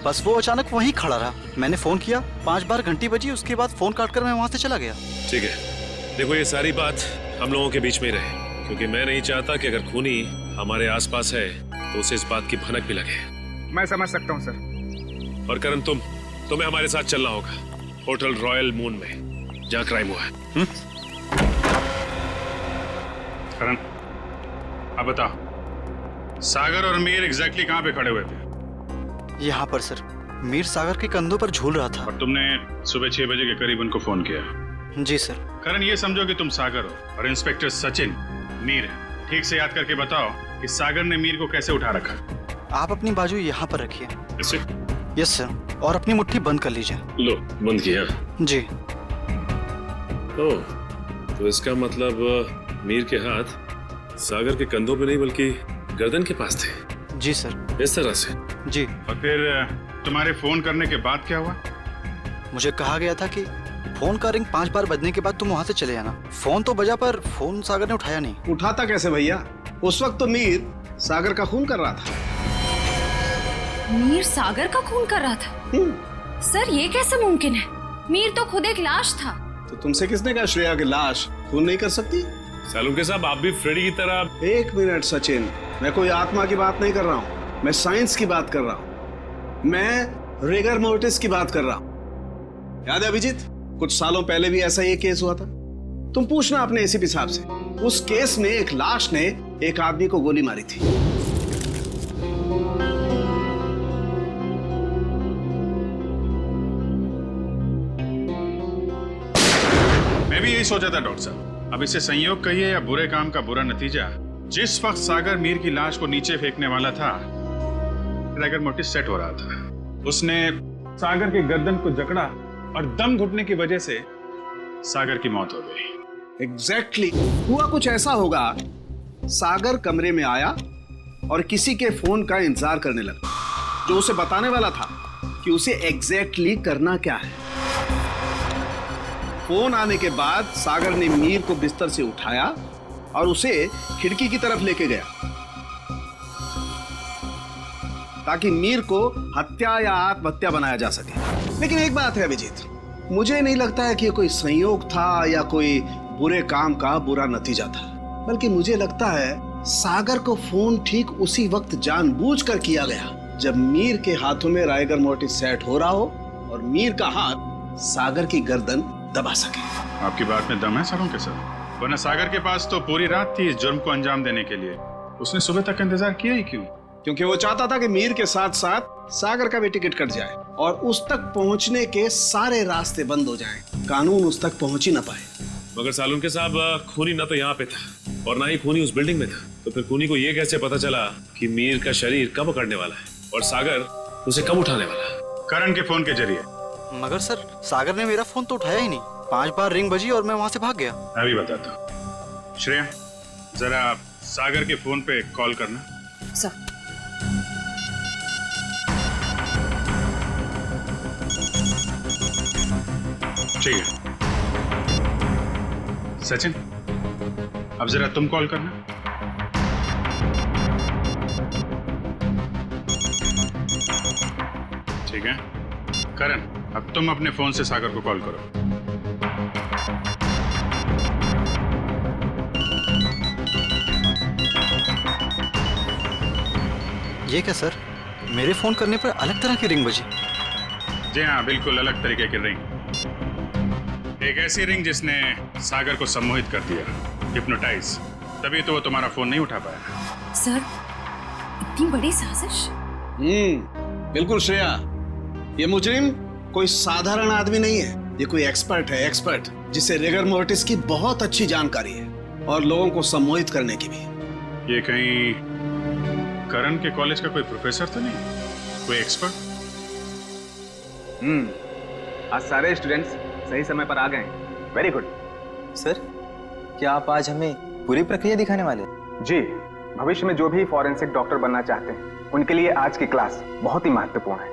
बस वो अचानक वहीं खड़ा रहा। मैंने फोन किया, 5 बार घंटी बजी, उसके बाद फोन काटकर मैं वहां से चला गया। ठीक है, देखो ये सारी बात हम लोगों के बीच में ही रहे, क्योंकि मैं नहीं चाहता कि अगर खूनी हमारे आसपास है तो उसे इस बात की भनक भी लगे। मैं समझ सकता हूँ सर। और करण तुम्हें हमारे साथ चलना होगा होटल रॉयल मून में, जहाँ क्राइम हुआ है। करण, अब बताओ, सागर और मीर एग्जैक्टली कहाँ पे खड़े हुए थे? यहाँ पर सर। मीर सागर के कंधों पर झूल रहा था। और तुमने सुबह 6 बजे के करीब उनको फोन किया? जी सर। करण, ये समझो कि तुम सागर हो और इंस्पेक्टर सचिन मीर है। ठीक से याद करके बताओ कि सागर ने मीर को कैसे उठा रखा? आप अपनी बाजू यहाँ पर रखिए। इसे? यस सर, और अपनी मुट्ठी बंद कर लीजिए। लो, बंद किया? जी। ओह, तो इसका मतलब मीर के हाथ सागर के कंधों पे नहीं बल्कि गर्दन के पास थे। जी सर। इस तरह से? जी। और फिर तुम्हारे फोन करने के बाद क्या हुआ? मुझे कहा गया था कि फोन का रिंग 5 बार बजने के बाद तुम वहाँ से चले जाना। फोन तो बजा पर फोन सागर ने उठाया नहीं। उठाता कैसे भैया? उस वक्त तो मीर सागर का खून कर रहा था। मीर सागर का खून कर रहा था? सर ये कैसे मुमकिन है? मीर तो खुद एक लाश था। तो तुमसे किसने कहा श्रेया की लाश खून नहीं कर सकती? सालुंके साहब, आप भी फ्रेडी की तरह। 1 मिनट सचिन, मैं कोई आत्मा की बात नहीं कर रहा हूँ, मैं साइंस की बात कर रहा हूँ, मैं रिगर मोर्टिस की बात कर रहा हूँ। याद है अभिजीत, कुछ सालों पहले भी ऐसा ही केस हुआ था। तुम पूछना अपने एसीपी साहब से, उस केस में एक लाश ने एक आदमी को गोली मारी थी। मैं भी यही सोचा था डॉक्टर साहब। अब इसे संयोग कहिए या बुरे काम का बुरा नतीजा, जिस वक्त सागर मीर की लाश को नीचे फेंकने वाला था, रैगर मोटिस सेट हो रहा था। उसने सागर के गर्दन को जकड़ा और दम घुटने की वजह से सागर की मौत हो गई। एग्जैक्टली हुआ कुछ ऐसा होगा, सागर कमरे में आया और किसी के फोन का इंतजार करने लगा, जो उसे बताने वाला था कि उसे एग्जैक्टली करना क्या है। फोन आने के बाद सागर ने मीर को बिस्तर से उठाया और उसे खिड़की की तरफ लेके गया, ताकि मीर को हत्या या आत्महत्या बनाया जा सके। लेकिन एक बात है अभिजीत, मुझे नहीं लगता है कि ये कोई संयोग था या कोई बुरे काम का बुरा नतीजा था, बल्कि मुझे लगता है सागर को फोन ठीक उसी वक्त जानबूझकर किया गया जब मीर के हाथों में राइगर मोर्टिस सेट हो रहा हो और मीर का हाथ सागर की गर्दन दबा सके। आपकी बात में दम है सरों के सर, वरना सागर के पास तो पूरी रात थी इस जुर्म को अंजाम देने के लिए। उसने सुबह तक इंतजार किया ही क्यों? क्योंकि वो चाहता था कि मीर के साथ साथ सागर का भी टिकट कट जाए और उस तक पहुंचने के सारे रास्ते बंद हो जाएं, कानून उस तक पहुंच ही ना पाए। मगर सालुंके साहब, खूनी ना तो यहाँ पे था और ना ही खूनी उस बिल्डिंग में था, तो फिर खूनी को ये कैसे पता चला कि मीर का शरीर कब पकड़ने वाला है और सागर उसे कब उठाने वाला है? करण के फोन के जरिए। मगर सर, सागर ने मेरा फोन तो उठाया ही नहीं। 5 बार रिंग बजी और मैं वहां से भाग गया। मैं भी बताता हूँ। श्रेया, जरा सागर के फोन पे कॉल करना। सर। ठीक है। सचिन, अब जरा तुम कॉल करना। ठीक है। करण, अब तुम अपने फोन से सागर को कॉल करो। ये क्या सर, मेरे फोन करने पर अलग तरह की रिंग बजी? जी हाँ, बिल्कुल अलग तरीके की रिंग। एक ऐसी रिंग जिसने सागर को सम्मोहित कर दिया, हिप्नोटाइज। तभी तो वो तुम्हारा फोन नहीं उठा पाया। सर, इतनी बड़ी साजिश? बिल्कुल श्रेया, ये मुजरिम कोई साधारण आदमी नहीं है, ये कोई एक्सपर्ट है, एक्सपर्ट जिसे रिगर मोर्टिस की बहुत अच्छी जानकारी है और लोगों को सम्मोहित करने की भी। ये कहीं करण के कॉलेज का कोई प्रोफेसर तो नहीं, कोई एक्सपर्ट? आज सारे स्टूडेंट्स सही समय पर आ गए। Very good. सर, क्या आप आज हमें पूरी प्रक्रिया दिखाने वाले हैं? जी, भविष्य में जो भी फॉरेंसिक डॉक्टर बनना चाहते हैं उनके लिए आज की क्लास बहुत ही महत्वपूर्ण है।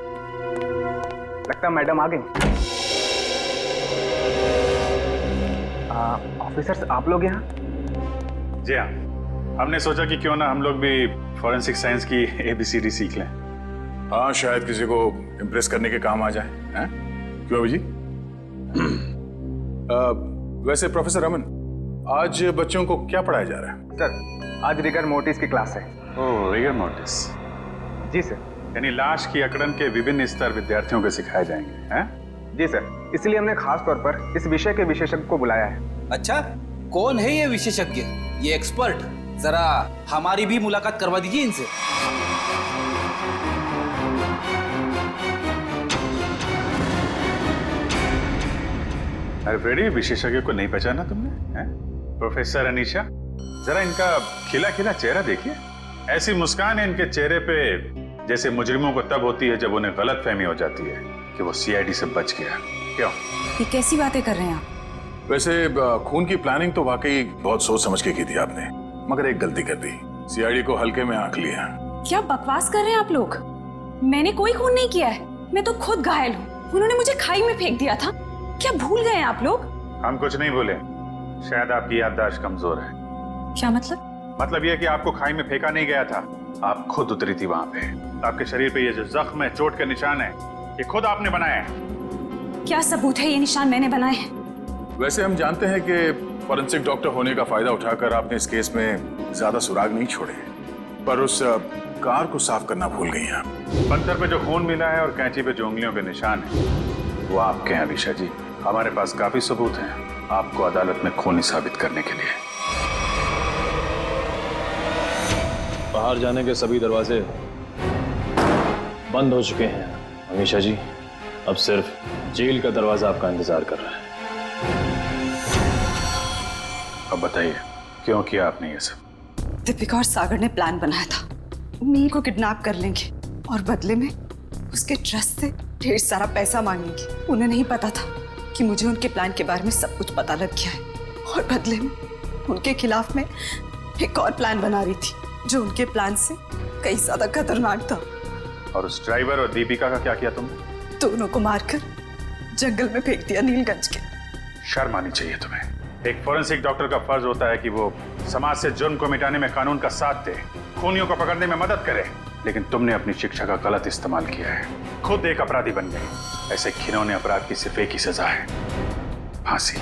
लगता है मैडम आ गई। ऑफिसर्स, आप लोग यहाँ? जी हाँ, हमने सोचा कि क्यों ना हम लोग भी फॉरेंसिक साइंस की ABCD सीख लें। हाँ, शायद किसी को इम्प्रेस करने के काम आ जाए। हैं? क्यों अभी जी? वैसे प्रोफेसर रमन, आज बच्चों को क्या पढ़ाया जा रहा है? सर, आज रिगर मोर्टिस की क्लास है। ओह, रिगर मोर्टिस। जी सर। यानी लाश की अकड़न के विभिन्न स्तर विद्यार्थियों को सिखाए जाएंगे, हैं? जी सर, इसलिए हमने खास तौर पर इस विषय के विशेषज्ञ को बुलाया है। अच्छा, कौन है ये विशेषज्ञ, ये एक्सपर्ट? जरा हमारी भी मुलाकात करवा दीजिए इनसे। अरे फ्रेडी, विशेषज्ञ को नहीं पहचाना तुमने? हैं? प्रोफेसर अनीशा, जरा इनका खिला खिला चेहरा देखिए। ऐसी मुस्कान है इनके चेहरे पे जैसे मुजरिमों को तब होती है जब उन्हें गलतफहमी हो जाती है कि वो CID से बच गया। क्यों? ये कैसी बातें कर रहे हैं आप? वैसे खून की प्लानिंग तो वाकई बहुत सोच समझ के की थी आपने, मगर एक गलती कर दी, CID को हल्के में आंक लिया। क्या बकवास कर रहे हैं आप लोग? मैंने कोई खून नहीं किया है, मैं तो खुद घायल हूँ। उन्होंने मुझे खाई में फेंक दिया था। क्या भूल गए आप लोग? हम कुछ नहीं भूले, शायद आपकी याददाश्त कमजोर है। क्या मतलब? मतलब यह कि आपको खाई में फेंका नहीं गया था, आप खुद उतरी थी वहां पे। आपके शरीर पे ये जो जख्म है, चोट के निशान है, ये खुद आपने बनाए हैं। क्या सबूत है ये निशान मैंने बनाए हैं? वैसे हम जानते हैं कि फॉरेंसिक डॉक्टर होने का फायदा उठाकर आपने इस केस में ज्यादा सुराग नहीं छोड़े, पर उस कार को साफ करना भूल गई आप। पत्थर पे जो खून मिला है और कैंची पे जो उंगलियों के निशान है, वो आपके हैं अलीशा जी। हमारे पास काफी सबूत हैं आपको अदालत में खूनी साबित करने के लिए। बाहर जाने के सभी दरवाजे बंद हो चुके हैं अमीशा जी। अब सिर्फ जेल का दरवाजा आपका इंतजार कर रहा है। अब बताइए क्यों किया आपने ये सब? दीपिका और सागर ने प्लान बनाया था मीर को किडनैप कर लेंगे और बदले में उसके ट्रस्ट से ढेर सारा पैसा मांगेंगे। उन्हें नहीं पता था कि मुझे उनके प्लान के बारे में सब कुछ पता लग गया है और बदले में उनके खिलाफ में एक और प्लान बना रही थी जो उनके प्लान से कई ज्यादा खतरनाक था। और उस ड्राइवर और दीपिका का क्या किया तुमने? दोनों को मारकर जंगल में फेंक दिया नीलगंज के। शर्म आनी चाहिए तुम्हें। एक फोरेंसिक डॉक्टर का फर्ज होता है कि वो समाज से जुर्म को मिटाने में कानून का साथ दे, खूनियों को पकड़ने में मदद करे, लेकिन तुमने अपनी शिक्षा का गलत इस्तेमाल किया है। खुद एक अपराधी बन गए। ऐसे घिनौने अपराध की सिर्फ एक ही सजा है, फांसी।